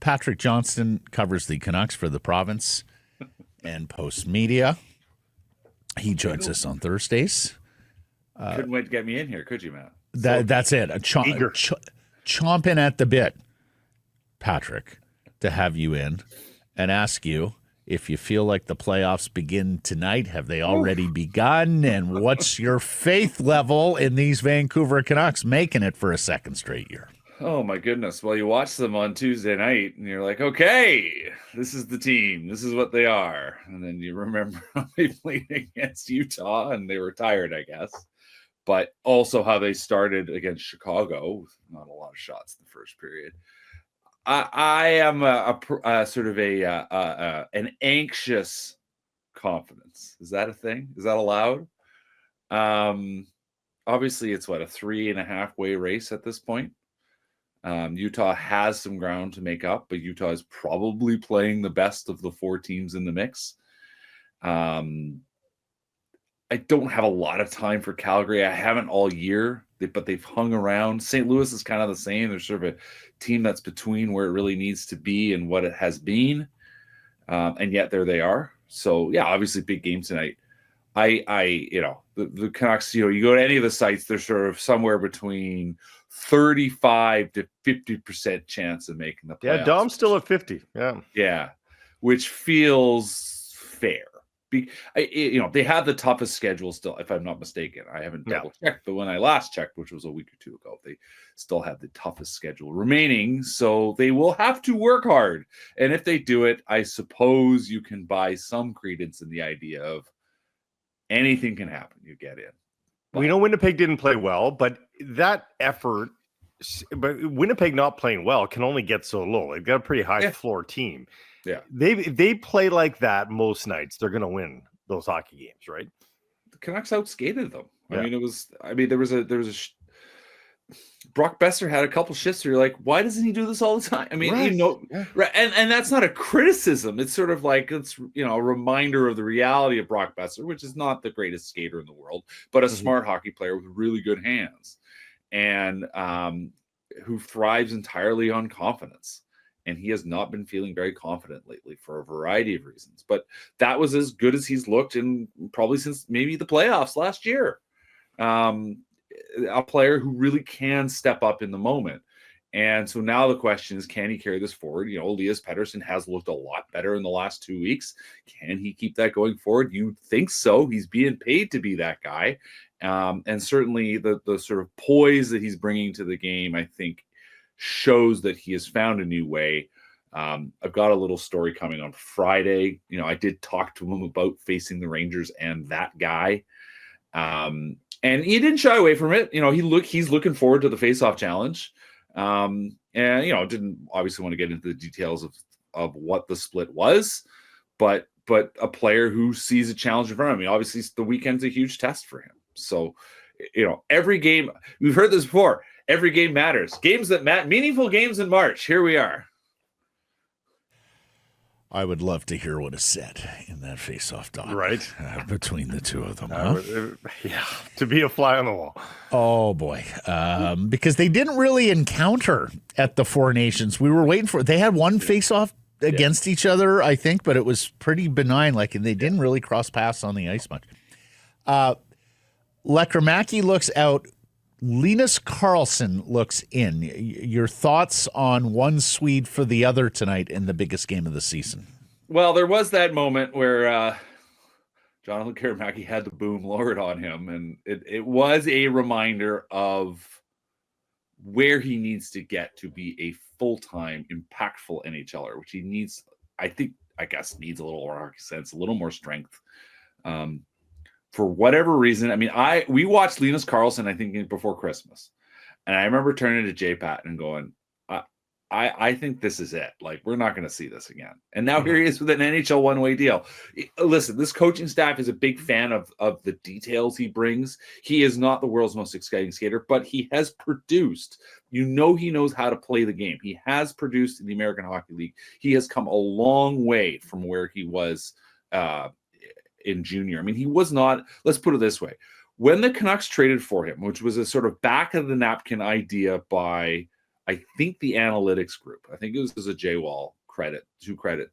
Patrick Johnston covers the Canucks for the province and PostMedia. He joins us on Thursdays. Couldn't wait to get me in here, could you, Matt? That's it. Chomping at the bit, Patrick, to have you in and ask you if you feel like the playoffs begin tonight. Have they already begun? And what's your faith level in these Vancouver Canucks making it for a second straight year? Oh, my goodness. Well, you watch them on Tuesday night, and you're like, okay, this is the team. This is what they are. And then you remember how they played against Utah, and they were tired, I guess. But also how they started against Chicago with not a lot of shots in the first period. I am an anxious confidence. Is that a thing? Is that allowed? Obviously, it's a 3.5 way race at this point. Utah has some ground to make up, but Utah is probably playing the best of the 4 teams in the mix. I don't have a lot of time for Calgary. I haven't all year, but they've hung around. St. Louis is kind of the same. They're sort of a team that's between where it really needs to be and what it has been. And yet there they are. So yeah, obviously big game tonight. The Canucks, you go to any of the sites, they're sort of somewhere between 35 to 50% chance of making the playoffs. Yeah, Dom's still at 50. Yeah, which feels fair. They have the toughest schedule still, if I'm not mistaken. I haven't double checked, but when I last checked, which was a week or two ago, they still have the toughest schedule remaining. So they will have to work hard. And if they do it, I suppose you can buy some credence in the idea of anything can happen. You get in. We know Winnipeg didn't play well, but that effort, but Winnipeg not playing well can only get so low. They've got a pretty high floor team. Yeah, they play like that most nights, they're going to win those hockey games, right? The Canucks outskated them. Yeah. There was a Brock Besser had a couple shifts where you're like, why doesn't he do this all the time? Right. And that's not a criticism. It's sort of like it's a reminder of the reality of Brock Besser, which is not the greatest skater in the world, but a smart hockey player with really good hands, and who thrives entirely on confidence. And he has not been feeling very confident lately for a variety of reasons. But that was as good as he's looked in probably since maybe the playoffs last year. A player who really can step up in the moment. And so now the question is, can he carry this forward? Elias Pettersson has looked a lot better in the last 2 weeks. Can he keep that going forward? You think so. He's being paid to be that guy. And certainly the sort of poise that he's bringing to the game, I think, shows that he has found a new way. I've got a little story coming on Friday. I did talk to him about facing the Rangers and that guy. And he didn't shy away from it. He's looking forward to the face-off challenge. And didn't obviously want to get into the details of what the split was, but a player who sees a challenge in front of him. Obviously the weekend's a huge test for him. So, every game, we've heard this before, every game matters. Games that matter, meaningful games in March. Here we are. I would love to hear what is said in that face-off talk, right, between the two of them. To be a fly on the wall. Oh boy, because they didn't really encounter at the Four Nations. We were waiting for. They had one face-off against each other, I think, but it was pretty benign. And they didn't really cross paths on the ice much. Lekkerimaki looks out. Linus Karlsson looks in. Your thoughts on one Swede for the other tonight in the biggest game of the season? Well, there was that moment where John Lekkerimaki had the boom lowered on him, and it was a reminder of where he needs to get to be a full-time, impactful NHLer, which he needs, I guess, needs a little more hockey sense, a little more strength. For whatever reason, we watched Linus Karlsson, I think, before Christmas. And I remember turning to J-Pat and going, I think this is it. We're not going to see this again. And now here he is with an NHL one-way deal. Listen, this coaching staff is a big fan of the details he brings. He is not the world's most exciting skater, but he has produced. He knows how to play the game. He has produced in the American Hockey League. He has come a long way from where he was in junior. He was not, let's put it this way. When the Canucks traded for him, which was a sort of back of the napkin idea by I think the analytics group, I think it was a J-Wall credit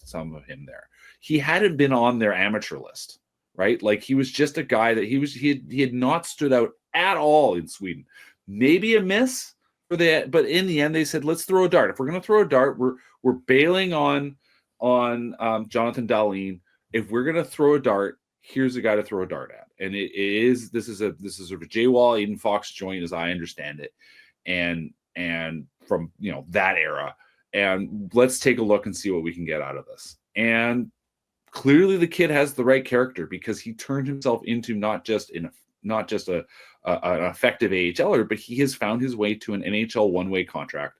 some of him there. He hadn't been on their amateur list, right? Like he was just a guy that he had not stood out at all in Sweden. Maybe a miss for that, but in the end they said, let's throw a dart. If we're going to throw a dart, we're bailing on Jonathan Dahlin. If we're going to throw a dart, here's a guy to throw a dart at. And this is sort of a J-Wall, Aiden Fox joint as I understand it. And from, that era. And let's take a look and see what we can get out of this. And clearly the kid has the right character because he turned himself into not just an effective AHLer, but he has found his way to an NHL one-way contract.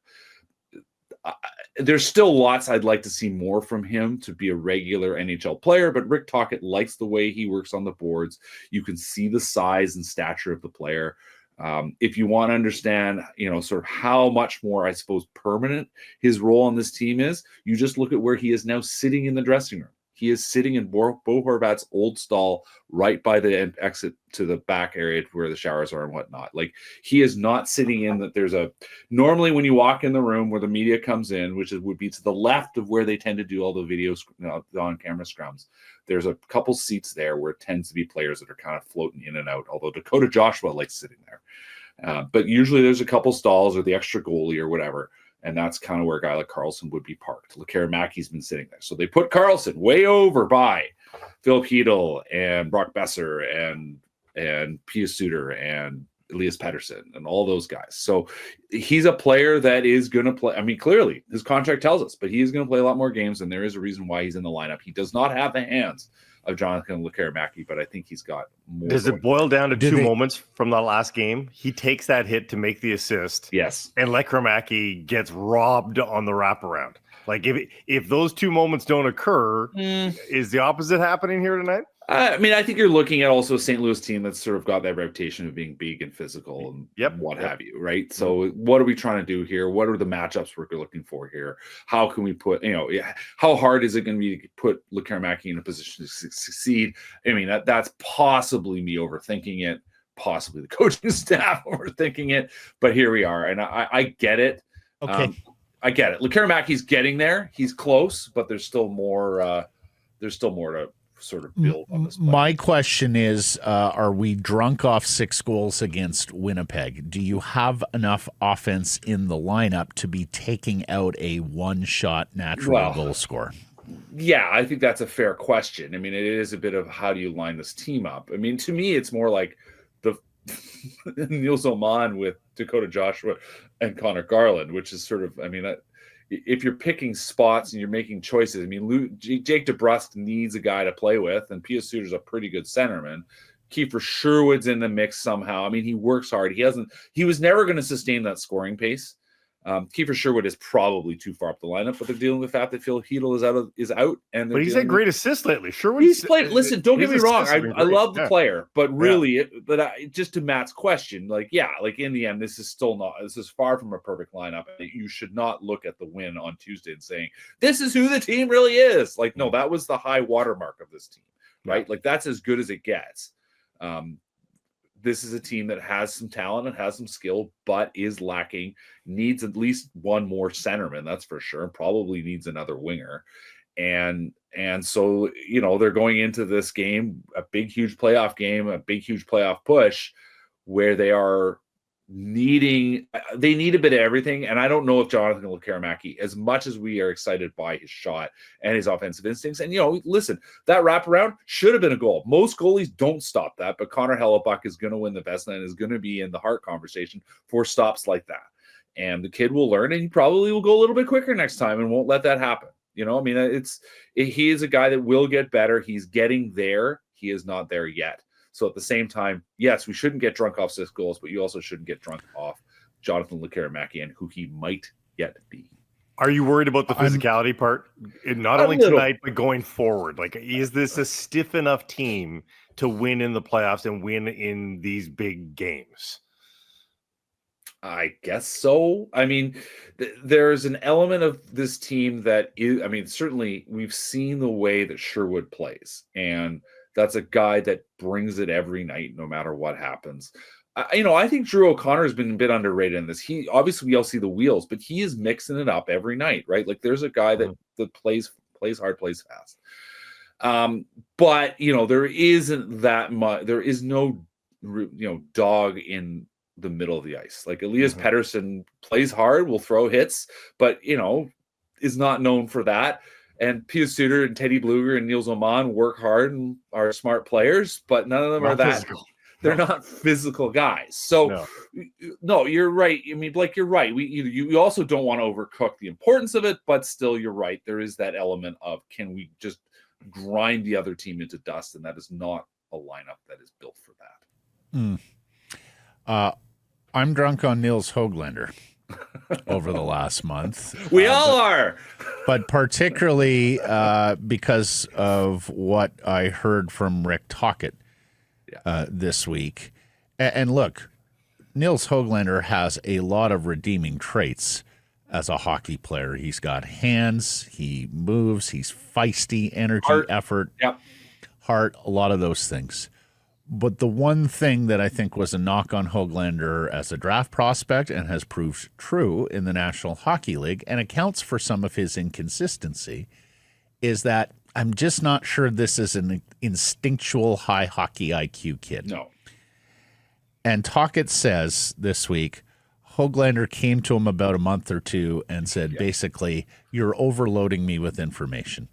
There's still lots I'd like to see more from him to be a regular NHL player, but Rick Tocchet likes the way he works on the boards. You can see the size and stature of the player. If you want to understand, sort of how much more, I suppose, permanent his role on this team is, you just look at where he is now sitting in the dressing room. He is sitting in Bo Horvat's old stall right by the exit to the back area where the showers are and whatnot. Like, he is not sitting in that normally when you walk in the room where the media comes in, which would be to the left of where they tend to do all the video on-camera scrums, there's a couple seats there where it tends to be players that are kind of floating in and out, although Dakota Joshua likes sitting there. But usually there's a couple stalls or the extra goalie or whatever. And that's kind of where a guy like Karlsson would be parked. Lekkerimaki's been sitting there. So they put Karlsson way over by Phil Hedl and Brock Besser and Pia Suter and Elias Pettersson and all those guys. So he's a player that is going to play. I mean, clearly his contract tells us, but he is going to play a lot more games, and there is a reason why he's in the lineup. He does not have the hands of Jonathan Lekkerimaki, but I think he's got more. Does it boil down to two moments from the last game? He takes that hit to make the assist. Yes. And Lekkerimaki gets robbed on the wraparound. Like, if those two moments don't occur, is the opposite happening here tonight? I mean, I think you're looking at also a St. Louis team that's sort of got that reputation of being big and physical and what have you, right? So what are we trying to do here? What are the matchups we're looking for here? How can we put, how hard is it going to be to put Lekkerimaki in a position to succeed? I mean, that's possibly me overthinking it, possibly the coaching staff overthinking it, but here we are. And I get it. Okay. I get it. Lekkerimaki's getting there. He's close, but there's still more to sort of build on this play. My question is, are we drunk off 6 goals against Winnipeg? Do you have enough offense in the lineup to be taking out a one-shot natural goal scorer? Yeah, I think that's a fair question. I mean, it is a bit of how do you line this team up? I mean, to me, it's more like the Nils Oman with Dakota Joshua and Connor Garland, which is sort of, I mean, if you're picking spots and you're making choices, I mean, Jake DeBrusk needs a guy to play with, and Pia Suter's a pretty good centerman. Kiefer Sherwood's in the mix somehow. I mean, he works hard. He was never going to sustain that scoring pace. Kiefer Sherwood is probably too far up the lineup, but they're dealing with the fact that Phil Hedl is out. But he's had great assists lately. Sherwood, he's played. Listen, don't get me wrong. I love the player, but really, just to Matt's question, like in the end, this is far from a perfect lineup. You should not look at the win on Tuesday and saying this is who the team really is. Like, no, that was the high watermark of this team, right? Like, that's as good as it gets. This is a team that has some talent and has some skill, but is lacking, needs at least one more centerman, that's for sure, and probably needs another winger. And so, they're going into this game, a big, huge playoff game, a big, huge playoff push, where they need a bit of everything. And I don't know if Jonathan Lekkerimaki, as much as we are excited by his shot and his offensive instincts, and listen, that wraparound should have been a goal. Most goalies don't stop that, but Connor Hellebuck is going to win the best and is going to be in the Hart conversation for stops like that. And the kid will learn, and he probably will go a little bit quicker next time and won't let that happen. I mean, he is a guy that will get better. He's getting there. He is not there yet. So at the same time, yes, we shouldn't get drunk off 6 goals, but you also shouldn't get drunk off Jonathan Lekkerimaki and who he might yet be. Are you worried about the physicality part? Not only tonight, but going forward. Like, is this a stiff enough team to win in the playoffs and win in these big games? I guess so. I mean, there's an element of this team that is, I mean, certainly we've seen the way that Sherwood plays, and that's a guy that brings it every night, no matter what happens. I think Drew O'Connor has been a bit underrated in this. He obviously we all see the wheels, but he is mixing it up every night, right? Like there's a guy that plays hard, plays fast. But there isn't that much. There is no dog in the middle of the ice. Like Elias Pettersson plays hard, will throw hits, but is not known for that. And Pia Suter and Teddy Bluger and Niels Oman work hard and are smart players, but none of them are that. Physical. They're not physical guys. So no, you're right. I mean, like you're right. You also don't want to overcook the importance of it, but still, you're right. There is that element of can we just grind the other team into dust, and that is not a lineup that is built for that. I'm drunk on Nils Hoglander over the last month. We all are. But particularly because of what I heard from Rick Tocchet this week. And look, Nils Hoglander has a lot of redeeming traits as a hockey player. He's got hands, he moves, he's feisty, energy, effort, heart, a lot of those things. But the one thing that I think was a knock on Hoglander as a draft prospect and has proved true in the National Hockey League and accounts for some of his inconsistency is that I'm just not sure this is an instinctual high hockey IQ kid. No. And Tocchet says this week, Hoglander came to him about a month or two and said, basically, you're overloading me with information.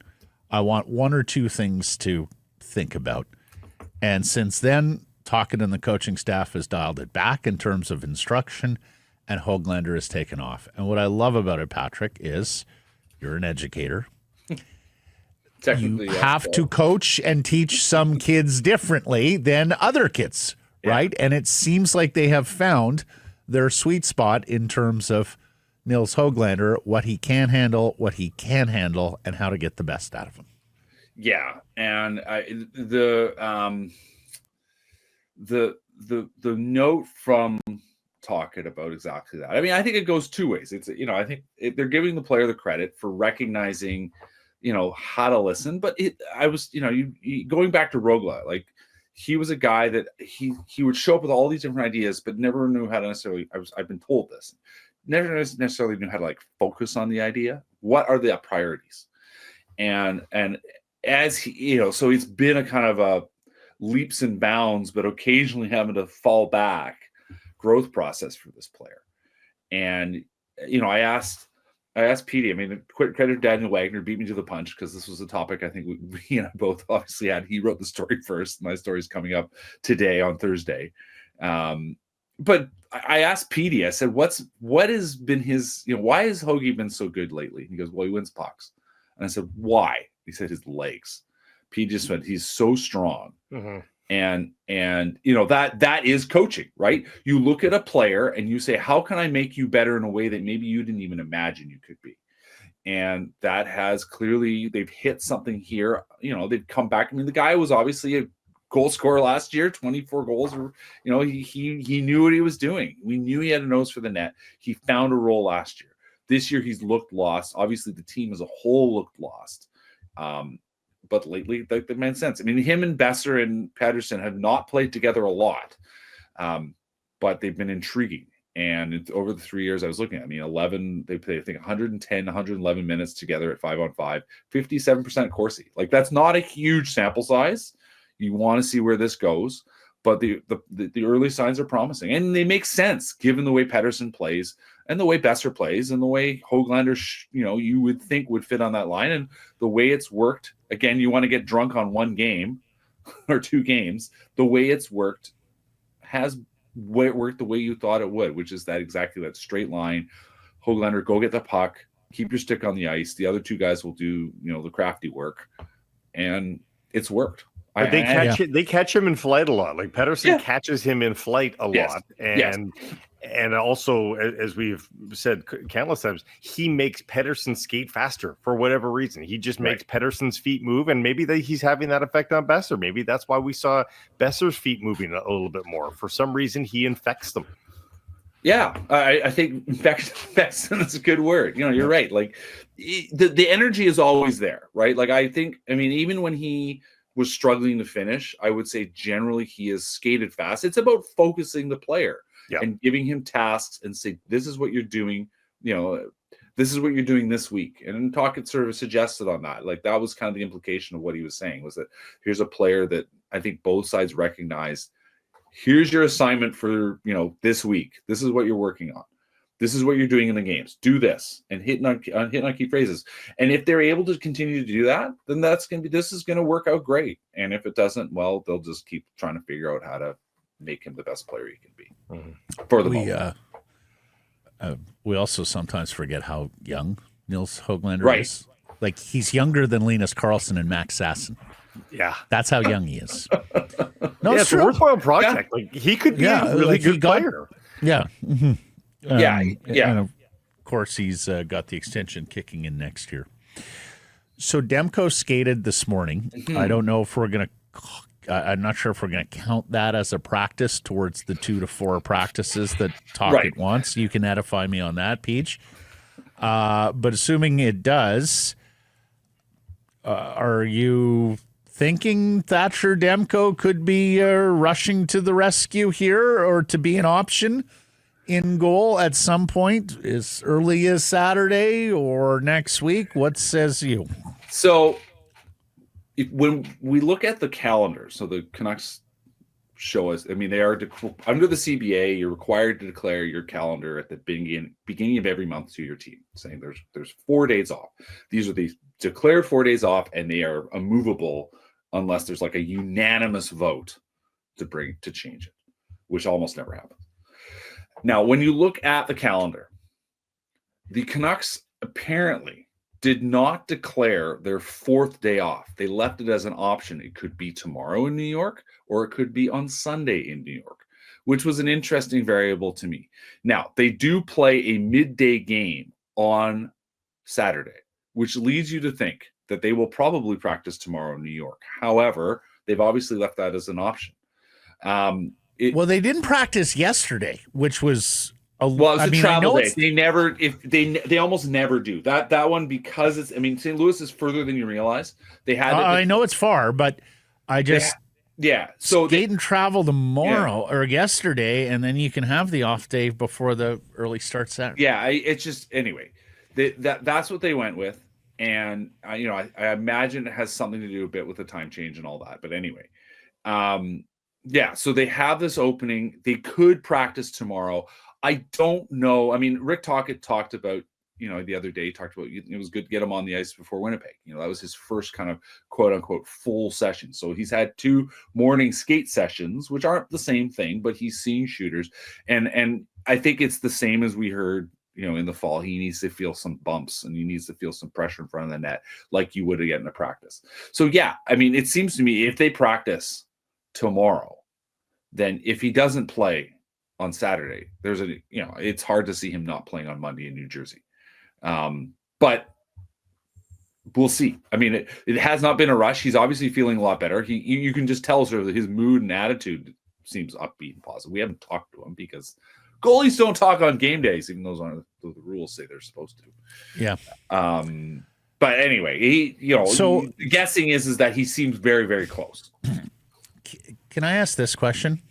I want one or two things to think about. And since then, Tocchet and the coaching staff has dialed it back in terms of instruction, and Hoglander has taken off. And what I love about it, Patrick, is you're an educator. Technically, you have to coach and teach some kids differently than other kids, right? And it seems like they have found their sweet spot in terms of Nils Hoglander, what he can handle, what he can handle, and how to get the best out of him. Yeah, and the note from Tocchet about exactly that. I mean, I think it goes two ways. It's I think they're giving the player the credit for recognizing how to listen. But I was going back to Rogla, like he was a guy that he would show up with all these different ideas, but never knew how to necessarily. I've been told this. Never necessarily knew how to focus on the idea. What are the priorities? And as he, so it's been a kind of a leaps and bounds, but occasionally having to fall back growth process for this player. And, I asked Petey, I mean, quick credit to Daniel Wagner, beat me to the punch because this was a topic I think we both obviously had. He wrote the story first. My story's coming up today on Thursday. But I asked Petey, I said, what has been his, why has Hoagie been so good lately? He goes, well, he wins pucks. And I said, why? He said his legs. Pete just went, he's so strong. And that is coaching, right? You look at a player and you say, how can I make you better in a way that maybe you didn't even imagine you could be? And that has clearly, they've hit something here. They've come back. I mean, the guy was obviously a goal scorer last year, 24 goals. He knew what he was doing. We knew he had a nose for the net. He found a role last year. This year he's looked lost. Obviously, the team as a whole looked lost. But lately, that made sense. I mean, him and Besser and Patterson have not played together a lot, but they've been intriguing. And over the 3 years I was looking at, 11, they played, I think, 110, 111 minutes together at 5-on-5, 57% Corsi. Like, that's not a huge sample size. You want to see where this goes. But the early signs are promising. And they make sense, given the way Pettersson plays and the way Besser plays and the way Hoglander, you would think would fit on that line. And the way it's worked, again, you want to get drunk on one game or two games. The way it's worked has worked the way you thought it would, which is exactly that straight line. Hoglander, go get the puck, keep your stick on the ice. The other two guys will do, the crafty work. And it's worked. But they catch him in flight a lot. Like Pettersson catches him in flight a lot, and also, as we've said countless times, he makes Pettersson skate faster for whatever reason. He just makes Pettersson's feet move, and maybe he's having that effect on Besser. Maybe that's why we saw Besser's feet moving a little bit more. For some reason, he infects them. Yeah, I think infection is a good word. You're right. Like the energy is always there, right? Like I think, even when he was struggling to finish, I would say generally he has skated fast. It's about focusing the player and giving him tasks and say, this is what you're doing, this is what you're doing this week. And Tocchet sort of suggested on that. Like that was kind of the implication of what he was saying, was that here's a player that I think both sides recognized. Here's your assignment for, this week. This is what you're working on. This is what you're doing in the games. Do this and hitting on key phrases. And if they're able to continue to do that, then this is going to work out great. And if it doesn't, well, they'll just keep trying to figure out how to make him the best player he can be for the moment. We also sometimes forget how young Nils Höglander is. Like he's younger than Linus Karlsson and Max Sasson. Yeah, that's how young he is. No, it's a worthwhile project. Yeah. Like he could be a really good player. Yeah. Mm-hmm. And of course, he's got the extension kicking in next year. So Demko skated this morning. Mm-hmm. I don't know if we're going to. I'm not sure if we're going to count that as a practice towards the 2 to 4 practices that Tocchet wants. You can edify me on that, Peach. But assuming it does, are you thinking Thatcher Demko could be rushing to the rescue here, or to be an option in goal at some point as early as Saturday or next week? What says you? So when we look at the calendar, so the Canucks show us, they are under the CBA, you're required to declare your calendar at the beginning of every month to your team, saying there's 4 days off. These are the declared 4 days off, and they are immovable unless there's like a unanimous vote to change it, which almost never happens. Now, when you look at the calendar, the Canucks apparently did not declare their 4th day off. They left it as an option. It could be tomorrow in New York, or it could be on Sunday in New York, which was an interesting variable to me. Now, they do play a midday game on Saturday, which leads you to think that they will probably practice tomorrow in New York. However, they've obviously left that as an option. They didn't practice yesterday, which was a travel day. They almost never do that one, because it's. St. Louis is further than you realize. They had. I know it's far, but I just So skate and travel tomorrow or yesterday, and then you can have the off day before the early start Saturday. Yeah, it's just anyway. That's what they went with, and I imagine it has something to do a bit with the time change and all that. But anyway, so they have this opening. They could practice tomorrow. I don't know. Rick Tocchet talked about, the other day, talked about it was good to get him on the ice before Winnipeg. That was his first kind of quote unquote full session. So he's had 2 morning skate sessions, which aren't the same thing, but he's seeing shooters. And I think it's the same as we heard, in the fall. He needs to feel some bumps, and he needs to feel some pressure in front of the net like you would get in a practice. So it seems to me if they practice tomorrow, then if he doesn't play on Saturday, it's hard to see him not playing on Monday in New Jersey. But we'll see. It has not been a rush. He's obviously feeling a lot better. You can just tell sort of his mood and attitude seems upbeat and positive. We haven't talked to him because goalies don't talk on game days, even though the rules say they're supposed to. Yeah. But anyway, so the guessing is that he seems very, very close. Can I ask this question?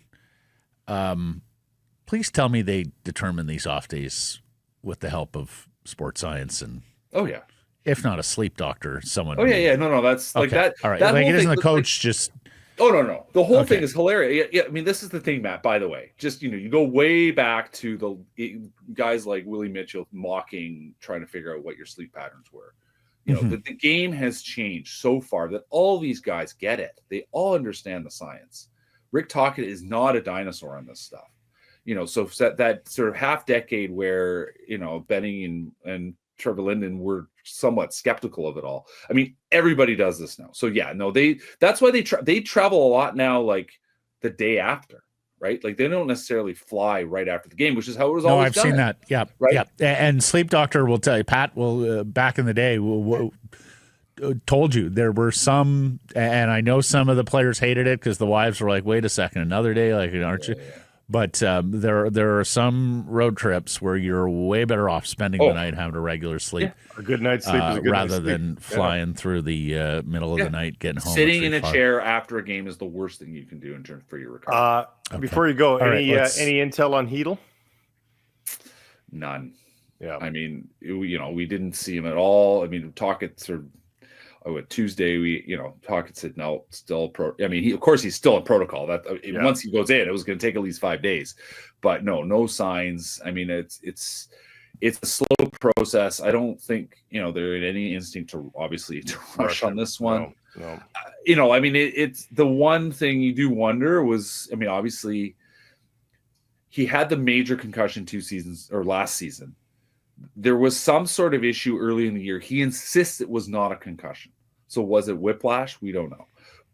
Please tell me they determine these off days with the help of sports science and if not a sleep doctor, someone. No, that's like that. All right, that like it isn't thing, the coach just. Oh no, the whole thing is hilarious. Yeah, this is the thing, Matt. By the way, just you go way back to the guys like Willie Mitchell mocking, trying to figure out what your sleep patterns were. The game has changed so far that all these guys get it. They all understand the science. Rick Tocchet is not a dinosaur on this stuff. So that sort of half decade where, Benning and Trevor Linden were somewhat skeptical of it all. Everybody does this now. So that's why they travel a lot now, like the day after, right? Like they don't necessarily fly right after the game, which is how it was always done. I've seen that. Yeah. Right. Yeah. And sleep doctor will tell you, Pat will, back in the day, told you there were some, and I know some of the players hated it because the wives were like, wait a second, another day, like, aren't you? But there are some road trips where you're way better off spending the night having a regular sleep. A good night's sleep is a good rather night's than flying through the middle of the night, getting home. Sitting in a chair after a game is the worst thing you can do in terms for your recovery. Before you go, any intel on Hedl? None. Yeah. I mean, we didn't see him at all. I mean, Tocchet sort of. Tuesday, Tocchet said no, still pro. I mean, of course he's still in protocol. Once he goes in, it was going to take at least 5 days, but no signs. I mean, it's a slow process. I don't think there is any instinct to rush on this one. No. I mean, it's the one thing you do wonder was, I mean, obviously he had the major concussion last season. There was some sort of issue early in the year. He insists it was not a concussion. So was it whiplash? We don't know.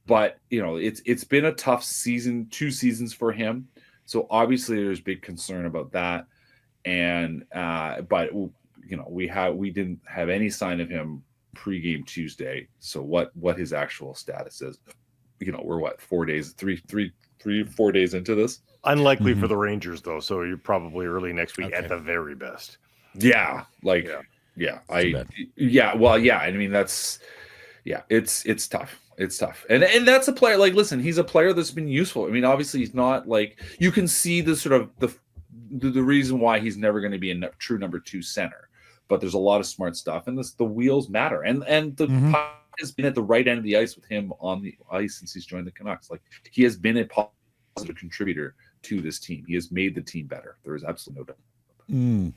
But, it's been a tough season, 2 seasons for him. So obviously there's big concern about that. And but we didn't have any sign of him pregame Tuesday. So what his actual status is. We're 4 days, 4 days into this. Unlikely for the Rangers though. So you're probably early next week at the very best. Yeah, I mean it's tough. It's tough, and that's a player. Like, listen, he's a player that's been useful. I mean, obviously, he's not like you can see the sort of the reason why he's never going to be a true number 2 center. But there's a lot of smart stuff, and the wheels matter, and the puck has been at the right end of the ice with him on the ice since he's joined the Canucks. Like, he has been a positive contributor to this team. He has made the team better. There is absolutely no doubt.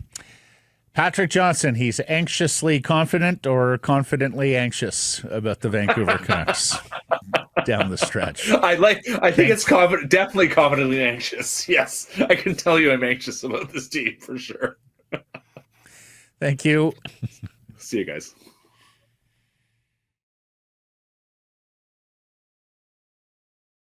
Patrick Johnston, he's anxiously confident or confidently anxious about the Vancouver Canucks down the stretch. I think it's definitely confidently anxious. Yes, I can tell you I'm anxious about this team for sure. Thank you. See you guys.